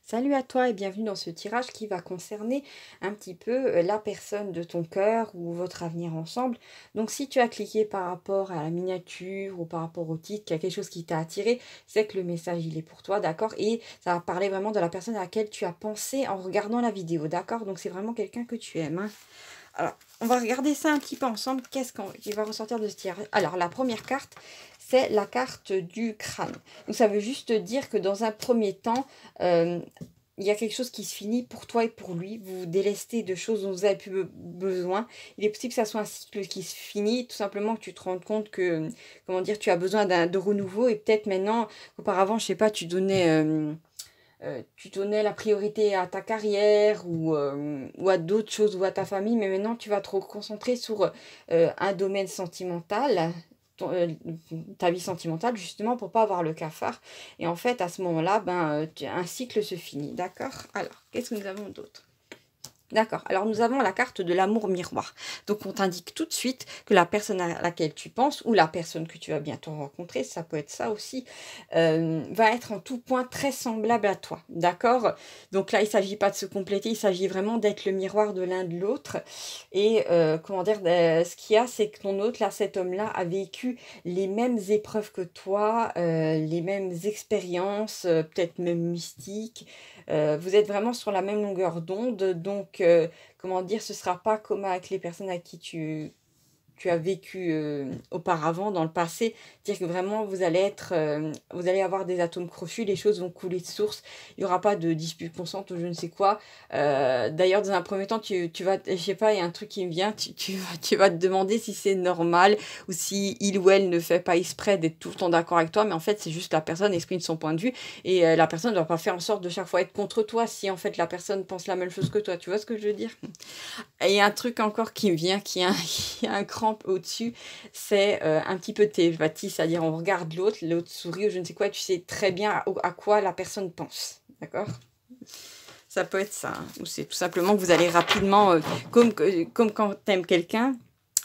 Salut à toi et bienvenue dans ce tirage qui va concerner un petit peu la personne de ton cœur ou votre avenir ensemble. Donc si tu as cliqué par rapport à la miniature ou par rapport au titre, qu'il y a quelque chose qui t'a attiré, c'est que le message il est pour toi, d'accord? Et ça va parler vraiment de la personne à laquelle tu as pensé en regardant la vidéo, d'accord? Donc c'est vraiment quelqu'un que tu aimes, hein. Alors, on va regarder ça un petit peu ensemble. Qui va ressortir de ce tirage? Alors, la première carte, c'est la carte du crâne. Donc, ça veut juste dire que dans un premier temps, euh, il y a quelque chose qui se finit pour toi et pour lui. Vous vous délestez de choses dont vous avez plus besoin. Il est possible que ça soit un cycle qui se finit, tout simplement que tu te rendes compte que, comment dire, tu as besoin de renouveau. Et peut-être maintenant, auparavant, je sais pas, tu donnais la priorité à ta carrière ou à d'autres choses ou à ta famille, mais maintenant tu vas te concentrer sur un domaine sentimental, ta vie sentimentale, justement pour pas avoir le cafard. Et en fait, à ce moment-là, un cycle se finit. D'accord? Alors, qu'est-ce que nous avons d'autre? D'accord. Alors, nous avons la carte de l'amour miroir. Donc, on t'indique tout de suite que la personne à laquelle tu penses, ou la personne que tu vas bientôt rencontrer, ça peut être ça aussi, va être en tout point très semblable à toi. D'accord? Donc là, il ne s'agit pas de se compléter, il s'agit vraiment d'être le miroir de l'un de l'autre. Et, comment dire, ce qu'il y a, c'est que ton autre, là, cet homme-là, a vécu les mêmes épreuves que toi, les mêmes expériences, peut-être même mystiques. Vous êtes vraiment sur la même longueur d'onde, donc comment dire, ce sera pas comme avec les personnes à qui tu as vécu auparavant dans le passé, dire que vraiment vous allez avoir des atomes crochus, les choses vont couler de source, il n'y aura pas de dispute constante ou je ne sais quoi. D'ailleurs, dans un premier temps, tu vas, je sais pas, il y a un truc qui me vient, tu vas te demander si c'est normal ou si il ou elle ne fait pas exprès d'être tout le temps d'accord avec toi, mais en fait, c'est juste la personne exprime son point de vue et la personne ne doit pas faire en sorte de chaque fois être contre toi si en fait la personne pense la même chose que toi. Tu vois ce que je veux dire? Et il y a un truc encore qui me vient, qui a, qui a un cran au-dessus, c'est un petit peu télépathie, c'est-à-dire on regarde l'autre, l'autre sourit ou je ne sais quoi, et tu sais très bien à quoi la personne pense. D'accord? Ça peut être ça, hein. Ou c'est tout simplement que vous allez rapidement, comme quand tu aimes quelqu'un,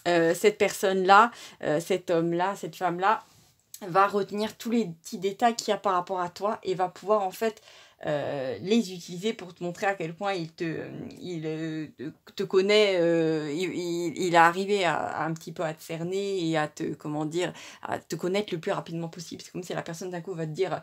cette personne-là, cet homme-là, cette femme-là, va retenir tous les petits détails qu'il y a par rapport à toi et va pouvoir en fait les utiliser pour te montrer à quel point te connaît, il est arrivé à un petit peu à te cerner et à te, comment dire, à te connaître le plus rapidement possible. C'est comme si la personne d'un coup va te dire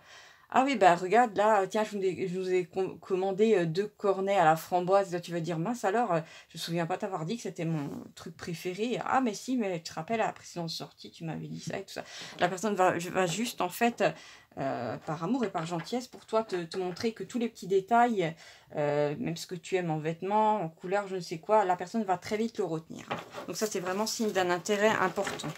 ah oui, bah regarde là, tiens, je vous ai commandé 2 cornets à la framboise. Là, tu vas dire mince alors, je me souviens pas t'avoir dit que c'était mon truc préféré. Ah, mais si, mais tu te rappelles à la précédente sortie, tu m'avais dit ça et tout ça. La personne va juste en fait, par amour et par gentillesse, pour toi te montrer que tous les petits détails, même ce que tu aimes en vêtements, en couleur, je ne sais quoi, la personne va très vite le retenir, hein. Donc ça, c'est vraiment signe d'un intérêt important.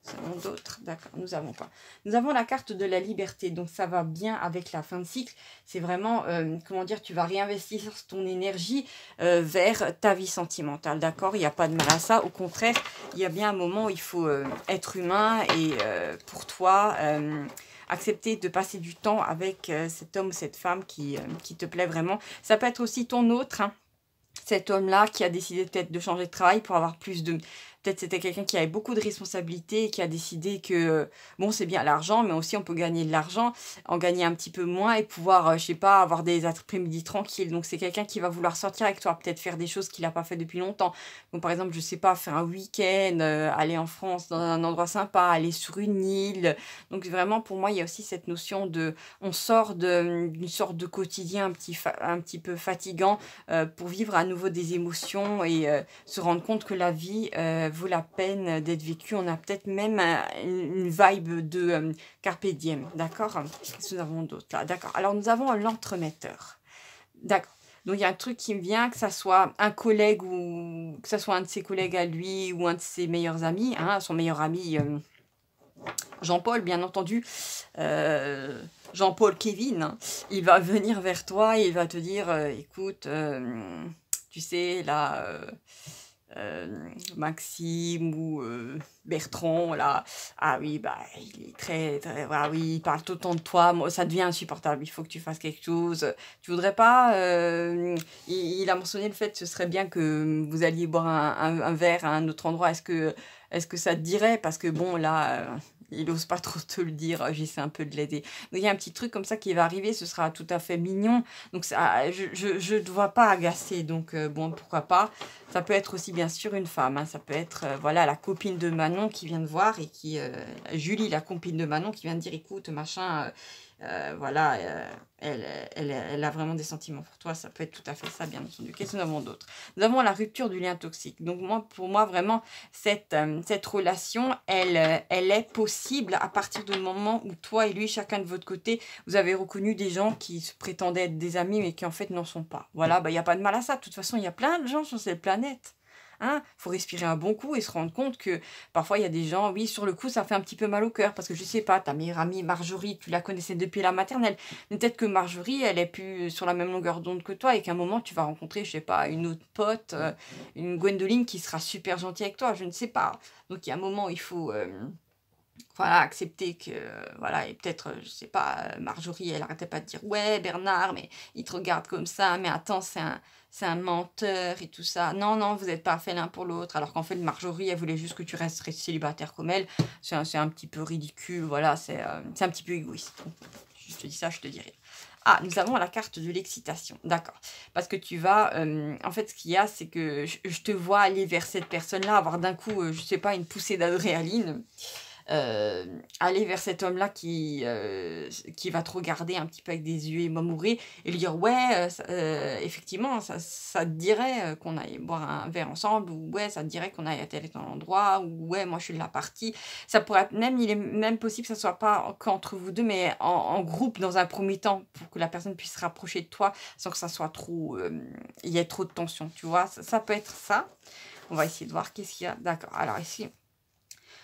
Nous avons d'autres, d'accord, nous avons quoi? Nous avons la carte de la liberté, donc ça va bien avec la fin de cycle. C'est vraiment, comment dire, tu vas réinvestir ton énergie vers ta vie sentimentale, d'accord? Il n'y a pas de mal à ça, au contraire, il y a bien un moment où il faut être humain et pour toi, accepter de passer du temps avec cet homme ou cette femme qui te plaît vraiment. Ça peut être aussi ton autre, hein, cet homme-là qui a décidé peut-être de changer de travail pour avoir plus de... Peut-être c'était quelqu'un qui avait beaucoup de responsabilités et qui a décidé que, bon, c'est bien l'argent, mais aussi on peut gagner de l'argent, en gagner un petit peu moins et pouvoir, je sais pas, avoir des après-midi tranquilles. Donc c'est quelqu'un qui va vouloir sortir avec toi, peut-être faire des choses qu'il n'a pas fait depuis longtemps. Donc par exemple, je sais pas, faire un week-end, aller en France dans un endroit sympa, aller sur une île. Donc vraiment, pour moi, il y a aussi cette notion de... On sort d'une sorte de quotidien un petit peu fatigant pour vivre à nouveau des émotions et se rendre compte que la vie vaut la peine d'être vécue. On a peut-être même une vibe de Carpe Diem, d'accord? Qu'est-ce que nous avons d'autre là? D'accord. Alors, nous avons l'entremetteur. D'accord. Donc, il y a un truc qui me vient, que ça soit un collègue ou que ça soit un de ses collègues à lui ou un de ses meilleurs amis, hein, son meilleur ami Jean-Paul, bien entendu. Jean-Paul Kevin, hein, il va venir vers toi et il va te dire écoute, tu sais, là, Maxime ou Bertrand, là, ah oui, bah, il est voilà, oui, il parle tout le temps de toi, moi, ça devient insupportable, il faut que tu fasses quelque chose. Tu voudrais pas, il a mentionné le fait que ce serait bien que vous alliez boire un verre à un autre endroit, est-ce que ça te dirait? Parce que bon, là, il n'ose pas trop te le dire, j'essaie un peu de l'aider. Donc il y a un petit truc comme ça qui va arriver, ce sera tout à fait mignon. Donc ça, je ne dois pas agacer, donc bon, pourquoi pas. Ça peut être aussi bien sûr une femme, hein. Ça peut être voilà, la copine de Manon qui vient de voir et qui... Julie, la copine de Manon, qui vient de dire, écoute, machin... voilà, elle a vraiment des sentiments pour toi, ça peut être tout à fait ça, bien entendu. Qu'est-ce que nous avons d'autre? Nous avons la rupture du lien toxique. Donc pour moi, vraiment, cette relation, elle est possible à partir du moment où toi et lui, chacun de votre côté, vous avez reconnu des gens qui se prétendaient être des amis, mais qui en fait n'en sont pas. Voilà, bah, il n'y a pas de mal à ça. De toute façon, il y a plein de gens sur cette planète. Hein, faut respirer un bon coup et se rendre compte que parfois il y a des gens, oui, sur le coup, ça fait un petit peu mal au cœur parce que je sais pas, ta meilleure amie Marjorie, tu la connaissais depuis la maternelle. Mais peut-être que Marjorie, elle est plus sur la même longueur d'onde que toi et qu'à un moment tu vas rencontrer, je sais pas, une autre pote, une Gwendoline qui sera super gentille avec toi, je ne sais pas. Donc il y a un moment où il faut voilà, accepter que, voilà, et peut-être, je sais pas, Marjorie, elle arrêtait pas de dire, ouais, Bernard, mais il te regarde comme ça, mais attends, c'est un menteur et tout ça. Non, non, vous n'êtes pas fait l'un pour l'autre, alors qu'en fait, Marjorie, elle voulait juste que tu restes célibataire comme elle. C'est un petit peu ridicule, voilà, c'est un petit peu égoïste. Donc, je te dis ça, je te dis rien. Ah, nous avons la carte de l'excitation, d'accord. Parce que tu vas, en fait, ce qu'il y a, c'est que je te vois aller vers cette personne-là, avoir d'un coup, je sais pas, une poussée d'adrénaline. Aller vers cet homme-là qui va te regarder un petit peu avec des yeux émoumourés et lui dire ouais, effectivement, ça te dirait qu'on aille boire un verre ensemble, ou ouais, ça te dirait qu'on aille à tel et tel endroit, ou ouais, moi je suis de la partie. Ça pourrait être même, il est même possible que ça soit pas qu'entre vous deux, mais en groupe dans un premier temps, pour que la personne puisse se rapprocher de toi sans que ça soit trop, il y ait trop de tension, tu vois. Ça peut être ça. On va essayer de voir qu'est-ce qu'il y a. D'accord, alors ici.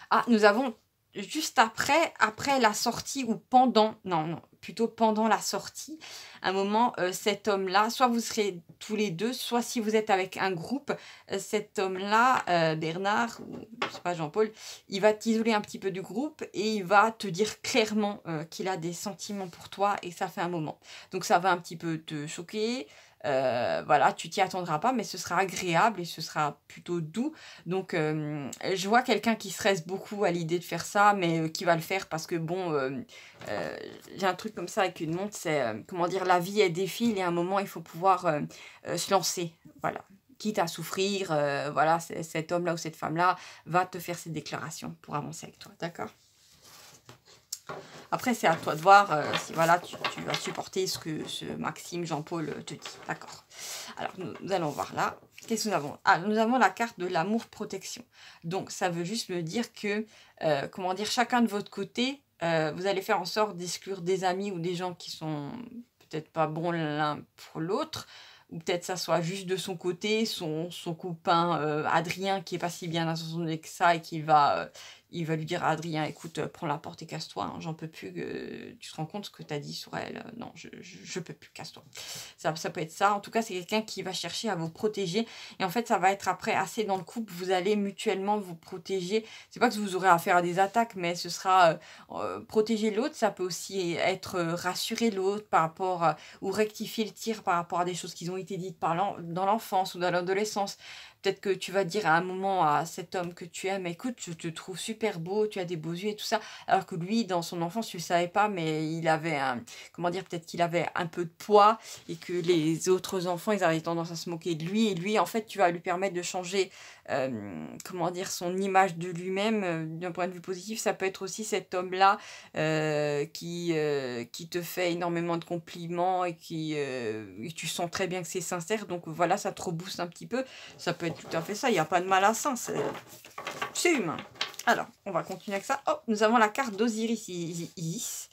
Ah, nous avons juste après la sortie ou pendant, non, plutôt pendant la sortie, un moment, cet homme-là, soit vous serez tous les deux, soit si vous êtes avec un groupe, cet homme-là, Bernard, ou je sais pas, Jean-Paul, il va t'isoler un petit peu du groupe et il va te dire clairement qu'il a des sentiments pour toi et ça fait un moment. Donc ça va un petit peu te choquer. Voilà, tu t'y attendras pas, mais ce sera agréable et ce sera plutôt doux. Donc, je vois quelqu'un qui stresse beaucoup à l'idée de faire ça, mais qui va le faire parce que, bon, j'ai un truc comme ça avec une montre, c'est, comment dire, la vie, elle défile et à un moment, il faut pouvoir se lancer. Voilà. Quitte à souffrir, voilà, cet homme-là ou cette femme-là va te faire ces déclarations pour avancer avec toi, d'accord? Après, c'est à toi de voir si voilà, tu vas supporter ce que ce Maxime Jean-Paul te dit. D'accord. Alors, nous allons voir là. Qu'est-ce que nous avons? Ah, nous avons la carte de l'amour-protection. Donc, ça veut juste me dire que, comment dire, chacun de votre côté, vous allez faire en sorte d'exclure des amis ou des gens qui sont peut-être pas bons l'un pour l'autre. Ou peut-être ça soit juste de son côté, son copain Adrien qui est pas si bien intentionné que ça et qui va... il va lui dire à Adrien, écoute, prends la porte et casse-toi, hein, j'en peux plus, tu te rends compte ce que tu as dit sur elle, non, je peux plus, casse-toi. Ça peut être ça, en tout cas, c'est quelqu'un qui va chercher à vous protéger, et en fait, ça va être après assez dans le couple, vous allez mutuellement vous protéger, c'est pas que vous aurez affaire à des attaques, mais ce sera protéger l'autre, ça peut aussi être rassurer l'autre par rapport, ou rectifier le tir par rapport à des choses qui ont été dites dans l'enfance ou dans l'adolescence. Peut-être que tu vas dire à un moment à cet homme que tu aimes, écoute, je te trouve super beau, tu as des beaux yeux et tout ça. Alors que lui, dans son enfance, tu ne le savais pas, mais il avait un, comment dire, peut-être qu'il avait un peu de poids et que les autres enfants, ils avaient tendance à se moquer de lui. Et lui, en fait, tu vas lui permettre de changer, comment dire, son image de lui-même d'un point de vue positif. Ça peut être aussi cet homme-là qui te fait énormément de compliments et et tu sens très bien que c'est sincère. Donc voilà, ça te rebooste un petit peu. Ça peut être tout à fait ça, il n'y a pas de mal à ça, c'est humain. Alors, on va continuer avec ça. Oh, nous avons la carte d'Osiris Isis.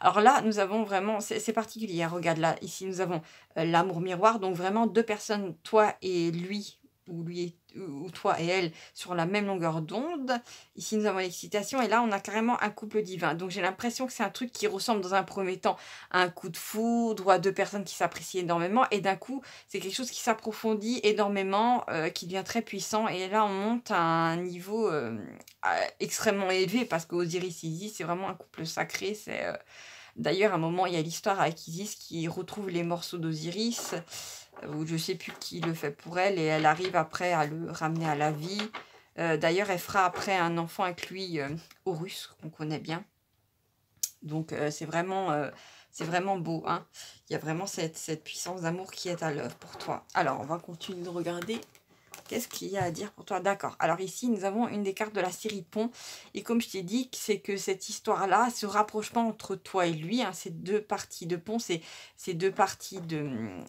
Alors là, nous avons vraiment, c'est particulier, regarde là, ici nous avons l'amour miroir, donc vraiment deux personnes, toi et lui, ou toi et elle, sur la même longueur d'onde. Ici, nous avons l'excitation, et là, on a carrément un couple divin. Donc, j'ai l'impression que c'est un truc qui ressemble dans un premier temps à un coup de foudre, ou à deux personnes qui s'apprécient énormément, et d'un coup, c'est quelque chose qui s'approfondit énormément, qui devient très puissant, et là, on monte à un niveau extrêmement élevé, parce qu'Osiris et Isis, c'est vraiment un couple sacré, c'est... D'ailleurs, à un moment, il y a l'histoire avec Isis qui retrouve les morceaux d'Osiris, ou je sais plus qui le fait pour elle, et elle arrive après à le ramener à la vie. D'ailleurs, elle fera après un enfant avec lui, Horus, qu'on connaît bien. Donc, c'est vraiment beau, hein. Il y a vraiment cette puissance d'amour qui est à l'œuvre pour toi. Alors, on va continuer de regarder. Qu'est-ce qu'il y a à dire pour toi? D'accord. Alors ici, nous avons une des cartes de la série Pont. Et comme je t'ai dit, c'est que cette histoire-là, ce rapprochement entre toi et lui, hein, ces deux parties de Pont, ces deux parties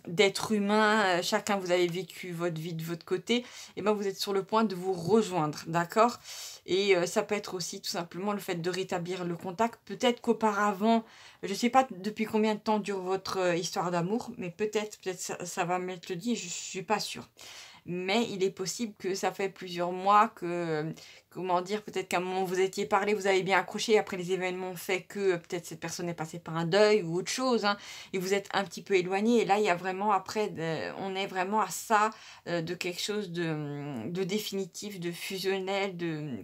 d'être humain, chacun vous avez vécu votre vie de votre côté, et ben vous êtes sur le point de vous rejoindre, d'accord? Et ça peut être aussi tout simplement le fait de rétablir le contact. Peut-être qu'auparavant, je ne sais pas depuis combien de temps dure votre histoire d'amour, mais peut-être ça va m'être dit, je ne suis pas sûre. Mais il est possible que ça fait plusieurs mois que, comment dire, peut-être qu'à un moment vous étiez parlé, vous avez bien accroché, après les événements ont fait que peut-être cette personne est passée par un deuil ou autre chose, hein, et vous êtes un petit peu éloigné. Et là, il y a vraiment, après, on est vraiment à ça, de quelque chose de définitif, de fusionnel,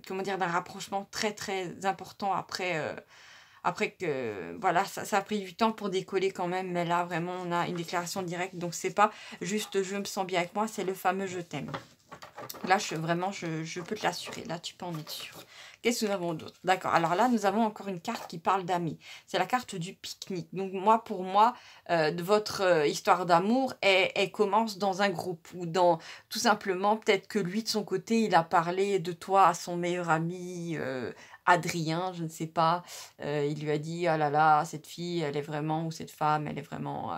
comment dire, d'un rapprochement très très important après que, voilà, ça a pris du temps pour décoller quand même, mais là, vraiment, on a une déclaration directe. Donc, c'est pas juste « je me sens bien avec moi », c'est le fameux « je t'aime ». Là, je peux te l'assurer. Là, tu peux en être sûr. Qu'est-ce que nous avons d'autre? D'accord. Alors là, nous avons encore une carte qui parle d'amis. C'est la carte du pique-nique. Donc, pour moi, de votre histoire d'amour, elle commence dans un groupe ou dans, tout simplement, peut-être que lui, de son côté, il a parlé de toi à son meilleur ami, Adrien, je ne sais pas. Il lui a dit, ah là là, cette fille, elle est vraiment, ou cette femme, elle est vraiment,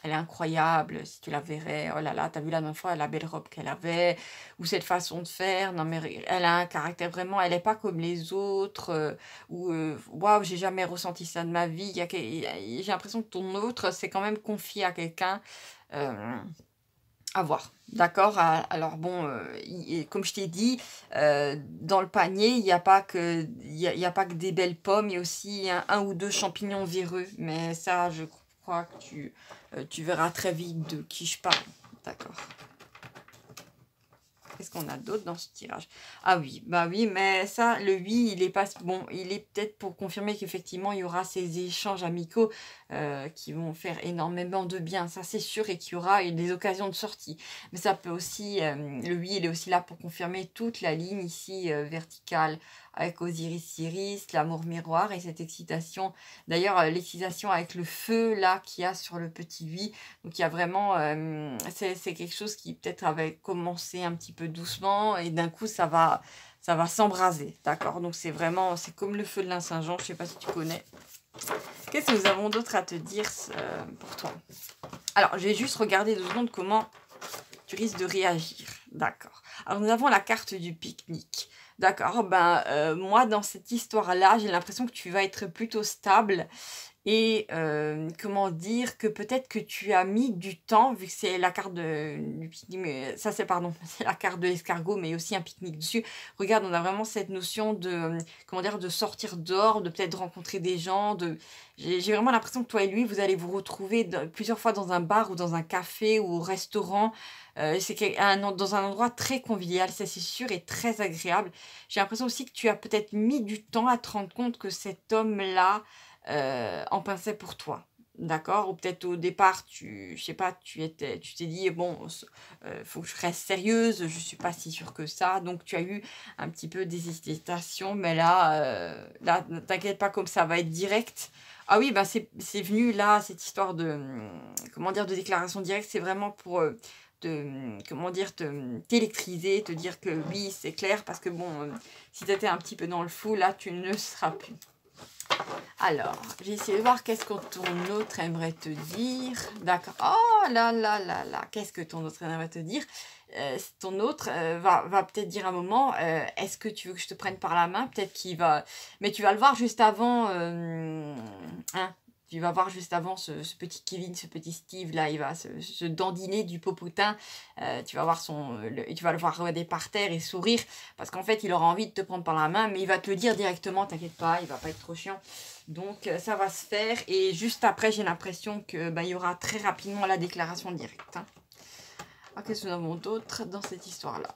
elle est incroyable. Si tu la verrais, oh là là, t'as vu la dernière fois la belle robe qu'elle avait, ou cette façon de faire. Non, mais elle a un caractère vraiment, elle n'est pas comme les autres, ou waouh, j'ai jamais ressenti ça de ma vie. J'ai l'impression que ton autre s'est quand même confié à quelqu'un. À voir. D'accord? Alors bon, comme je t'ai dit, dans le panier, il n'y a pas que, il y a pas que des belles pommes, il y a aussi un ou deux champignons véreux. Mais ça, je crois que tu verras très vite de qui je parle. D'accord. Qu'est-ce qu'on a d'autre dans ce tirage? Ah oui, bah oui, mais ça, le oui, il est pas bon, il est peut-être pour confirmer qu'effectivement, il y aura ces échanges amicaux qui vont faire énormément de bien, ça c'est sûr, et qu'il y aura des occasions de sortie. Mais ça peut aussi, le oui, il est aussi là pour confirmer toute la ligne ici verticale, avec Osiris Iris, l'amour miroir et cette excitation. D'ailleurs, l'excitation avec le feu là qu'il y a sur le petit oui. Donc il y a vraiment, c'est quelque chose qui peut-être avait commencé un petit peu doucement et d'un coup ça va s'embraser, d'accord? Donc c'est vraiment, c'est comme le feu de l'Saint-Jean, je sais pas si tu connais. Qu'est-ce que nous avons d'autre à te dire pour toi? Alors, je vais juste regarder 2 secondes comment tu risques de réagir, d'accord? Alors, nous avons la carte du pique-nique. D'accord, ben moi dans cette histoire-là, j'ai l'impression que tu vas être plutôt stable et comment dire, que peut-être que tu as mis du temps, vu que c'est la carte du pique-nique, mais ça c'est, pardon, c'est la carte de l'escargot, mais aussi un pique-nique dessus. Regarde, on a vraiment cette notion de, comment dire, de sortir dehors, de peut-être rencontrer des gens, j'ai vraiment l'impression que toi et lui, vous allez vous retrouver plusieurs fois dans un bar ou dans un café ou au restaurant. Dans un endroit très convivial, ça c'est sûr, et très agréable. J'ai l'impression aussi que tu as peut-être mis du temps à te rendre compte que cet homme-là en pensait pour toi. D'accord? Ou peut-être au départ, je sais pas, tu t'es dit, bon, faut que je reste sérieuse, je suis pas si sûre que ça. Donc tu as eu un petit peu des hésitations, mais là, ne t'inquiète pas, comme ça va être direct. Ah oui, bah c'est venu là, cette histoire de, comment dire, de déclaration directe, c'est vraiment pour comment dire, t'électriser, te dire que oui, c'est clair, parce que bon, si tu étais un petit peu dans le fou, là, tu ne seras plus. Alors, j'ai essayé de voir qu'est-ce que ton autre aimerait te dire. D'accord. Oh là là là là, qu'est-ce que ton autre aimerait te dire? Ton autre va peut-être dire un moment, est-ce que tu veux que je te prenne par la main? Peut-être qu'il va... Mais tu vas le voir juste avant... hein, tu vas voir juste avant ce petit Kevin, ce petit Steve, là, il va se dandiner du popotin. Tu vas voir tu vas le voir regarder par terre et sourire, parce qu'en fait, il aura envie de te prendre par la main, mais il va te le dire directement, t'inquiète pas, il va pas être trop chiant. Donc, ça va se faire, et juste après, j'ai l'impression que il y aura très rapidement la déclaration directe. Hein. Alors, qu'est-ce que nous avons d'autre dans cette histoire-là?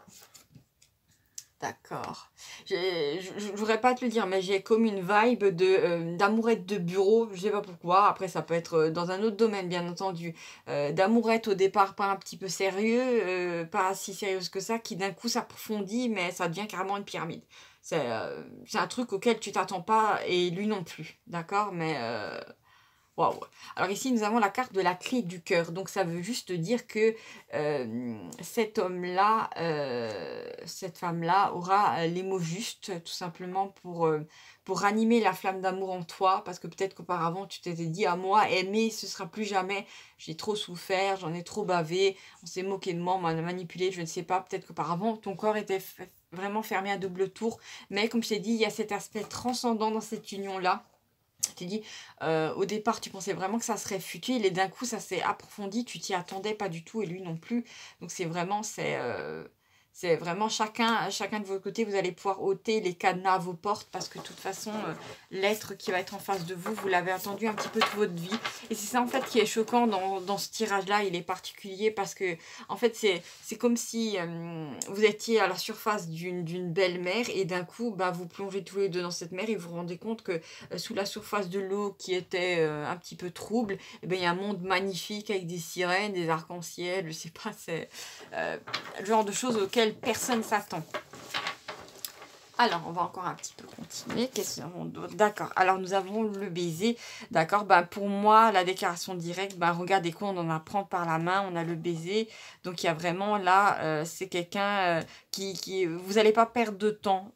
D'accord. Je voudrais pas te le dire, mais j'ai comme une vibe de d'amourette de bureau, je sais pas pourquoi. Après, ça peut être dans un autre domaine, bien entendu. D'amourette au départ pas un petit peu sérieux, pas si sérieuse que ça, qui d'un coup s'approfondit, mais ça devient carrément une pyramide. C'est un truc auquel tu t'attends pas et lui non plus, d'accord? Mais waouh! Alors ici, nous avons la carte de la clé du cœur. Donc ça veut juste dire que cet homme-là, cette femme-là aura les mots justes, tout simplement pour ranimer la flamme d'amour en toi. Parce que peut-être qu'auparavant, tu t'étais dit à moi, aimer, ce sera plus jamais. J'ai trop souffert, j'en ai trop bavé, on s'est moqué de moi, on m'a manipulé, je ne sais pas. Peut-être qu'auparavant, ton corps était vraiment fermé à double tour. Mais comme je t'ai dit, il y a cet aspect transcendant dans cette union-là. Tu dis, au départ, tu pensais vraiment que ça serait futile et d'un coup, ça s'est approfondi, tu t'y attendais pas du tout et lui non plus. Donc c'est vraiment chacun de votre côté, vous allez pouvoir ôter les cadenas à vos portes parce que de toute façon, l'être qui va être en face de vous, vous l'avez attendu un petit peu toute votre vie. Et c'est ça en fait qui est choquant dans ce tirage-là, il est particulier parce que en fait, c'est comme si vous étiez à la surface d'une belle mer et d'un coup, bah, vous plongez tous les deux dans cette mer et vous vous rendez compte que sous la surface de l'eau qui était un petit peu trouble, eh ben, il y a un monde magnifique avec des sirènes, des arcs-en-ciel, je sais pas, c'est le genre de choses auxquelles personne s'attend. Alors, on va encore un petit peu continuer. Qu'est-ce qu'on a d'autre? D'accord. Alors, nous avons le baiser. D'accord. Ben, pour moi, la déclaration directe, ben, regardez quoi, on en a prendre par la main, on a le baiser. Donc, il y a vraiment là, c'est quelqu'un qui... Vous n'allez pas perdre de temps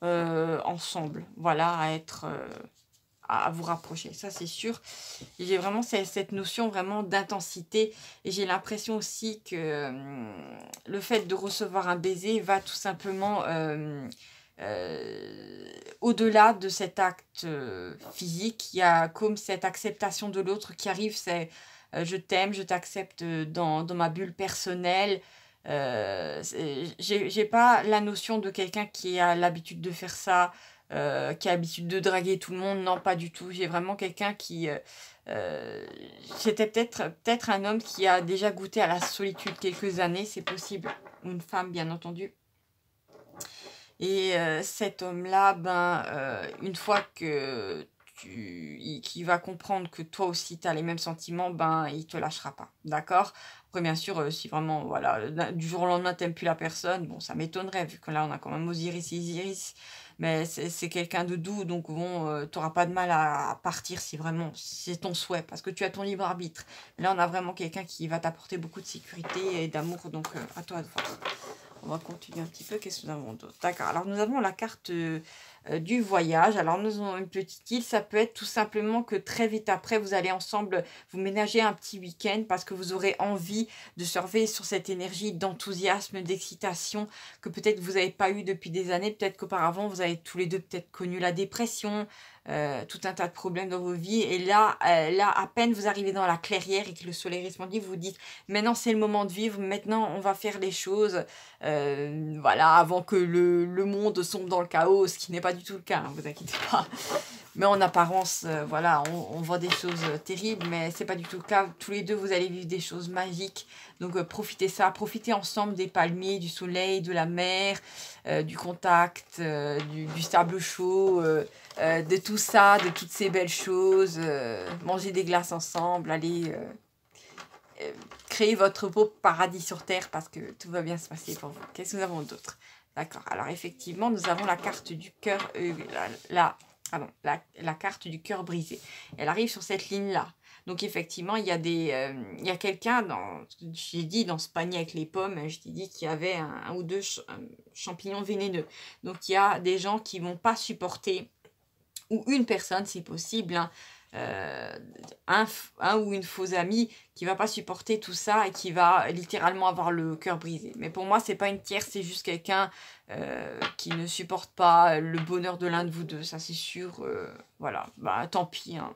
ensemble. Voilà, à être... à vous rapprocher, ça c'est sûr. Et j'ai vraiment cette notion vraiment d'intensité et j'ai l'impression aussi que le fait de recevoir un baiser va tout simplement au-delà de cet acte physique. Il y a comme cette acceptation de l'autre qui arrive, c'est je t'aime, je t'accepte dans ma bulle personnelle. J'ai pas la notion de quelqu'un qui a l'habitude de faire ça, qui a l'habitude de draguer tout le monde. Non, pas du tout. J'ai vraiment quelqu'un qui... c'était peut-être un homme qui a déjà goûté à la solitude quelques années, c'est possible. Ou une femme, bien entendu. Et cet homme-là, ben, une fois que qu'il va comprendre que toi aussi tu as les mêmes sentiments, ben il te lâchera pas, d'accord? Après bien sûr, si vraiment voilà, du jour au lendemain t'aimes plus la personne, bon ça m'étonnerait vu que là on a quand même Osiris et Isis, mais c'est quelqu'un de doux, donc bon, tu n'auras pas de mal à partir si vraiment c'est ton souhait, parce que tu as ton libre arbitre. Là on a vraiment quelqu'un qui va t'apporter beaucoup de sécurité et d'amour, donc à toi de voir. On va continuer un petit peu. Qu'est-ce que nous avons d'autre? D'accord. Alors, nous avons la carte du voyage. Alors, nous avons une petite île. Ça peut être tout simplement que très vite après, vous allez ensemble vous ménager un petit week-end parce que vous aurez envie de surfer sur cette énergie d'enthousiasme, d'excitation que peut-être vous n'avez pas eu depuis des années. Peut-être qu'auparavant, vous avez tous les deux peut-être connu la dépression, tout un tas de problèmes dans vos vies. Et là, à peine vous arrivez dans la clairière et que le soleil resplendit, vous vous dites, maintenant c'est le moment de vivre, maintenant on va faire les choses. Voilà, avant que le monde sombre dans le chaos, ce qui n'est pas du tout le cas, hein, vous inquiétez pas. Mais en apparence, voilà, on voit des choses terribles, mais c'est pas du tout le cas. Tous les deux, vous allez vivre des choses magiques. Donc profitez ça, profitez ensemble des palmiers, du soleil, de la mer, du contact, du sable chaud, de tout ça, de toutes ces belles choses. Mangez des glaces ensemble, allez créer votre beau paradis sur Terre parce que tout va bien se passer pour vous. Qu'est-ce que nous avons d'autre? D'accord, alors effectivement, nous avons la carte du cœur, la carte du cœur brisé. Elle arrive sur cette ligne-là. Donc effectivement, il y a il y a quelqu'un, j'ai dit dans ce panier avec les pommes, je t'ai dit qu'il y avait un ou deux champignons vénéneux. Donc il y a des gens qui vont pas supporter, ou une personne si possible, hein, un ou une fausse amie qui va pas supporter tout ça et qui va littéralement avoir le cœur brisé. Mais pour moi, c'est pas une tierce, c'est juste quelqu'un qui ne supporte pas le bonheur de l'un de vous deux, ça c'est sûr. Voilà, bah tant pis. Hein.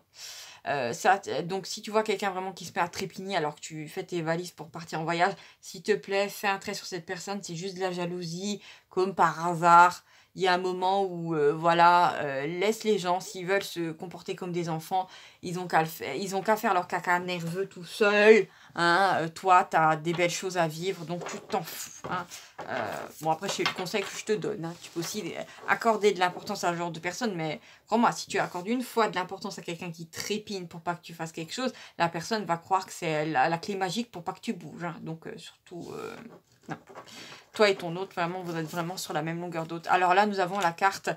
Donc si tu vois quelqu'un vraiment qui se met à trépigner alors que tu fais tes valises pour partir en voyage, s'il te plaît, fais un trait sur cette personne, c'est juste de la jalousie, comme par hasard. il y a un moment où, voilà, laisse les gens, s'ils veulent se comporter comme des enfants, ils ont qu'à le faire, ils ont qu'à faire leur caca nerveux tout seuls, hein. Toi, tu as des belles choses à vivre, donc tu t'en fous, hein. Bon, après, c'est le conseil que je te donne, hein. Tu peux aussi accorder de l'importance à ce genre de personne, mais crois-moi, si tu accordes une fois de l'importance à quelqu'un qui trépine pour pas que tu fasses quelque chose, la personne va croire que c'est la clé magique pour pas que tu bouges, hein. Donc, surtout, non. Toi et ton autre, vraiment, vous êtes vraiment sur la même longueur d'onde. Alors là, nous avons la carte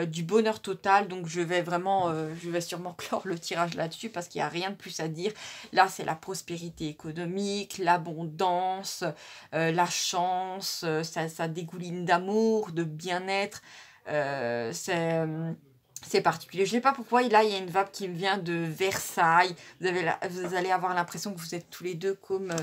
du bonheur total. Donc, je vais sûrement clore le tirage là-dessus parce qu'il n'y a rien de plus à dire. Là, c'est la prospérité économique, l'abondance, la chance. Ça dégouline d'amour, de bien-être. C'est particulier. Je ne sais pas pourquoi, là, il y a une vibe qui me vient de Versailles. Vous allez avoir l'impression que vous êtes tous les deux comme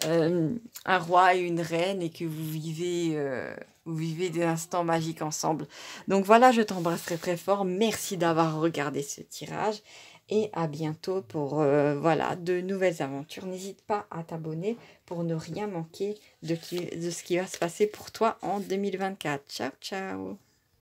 un roi et une reine et que vous vivez des instants magiques ensemble. Donc voilà, je t'embrasse très très fort. Merci d'avoir regardé ce tirage et à bientôt pour voilà, de nouvelles aventures. N'hésite pas à t'abonner pour ne rien manquer de ce qui va se passer pour toi en 2024. Ciao, ciao!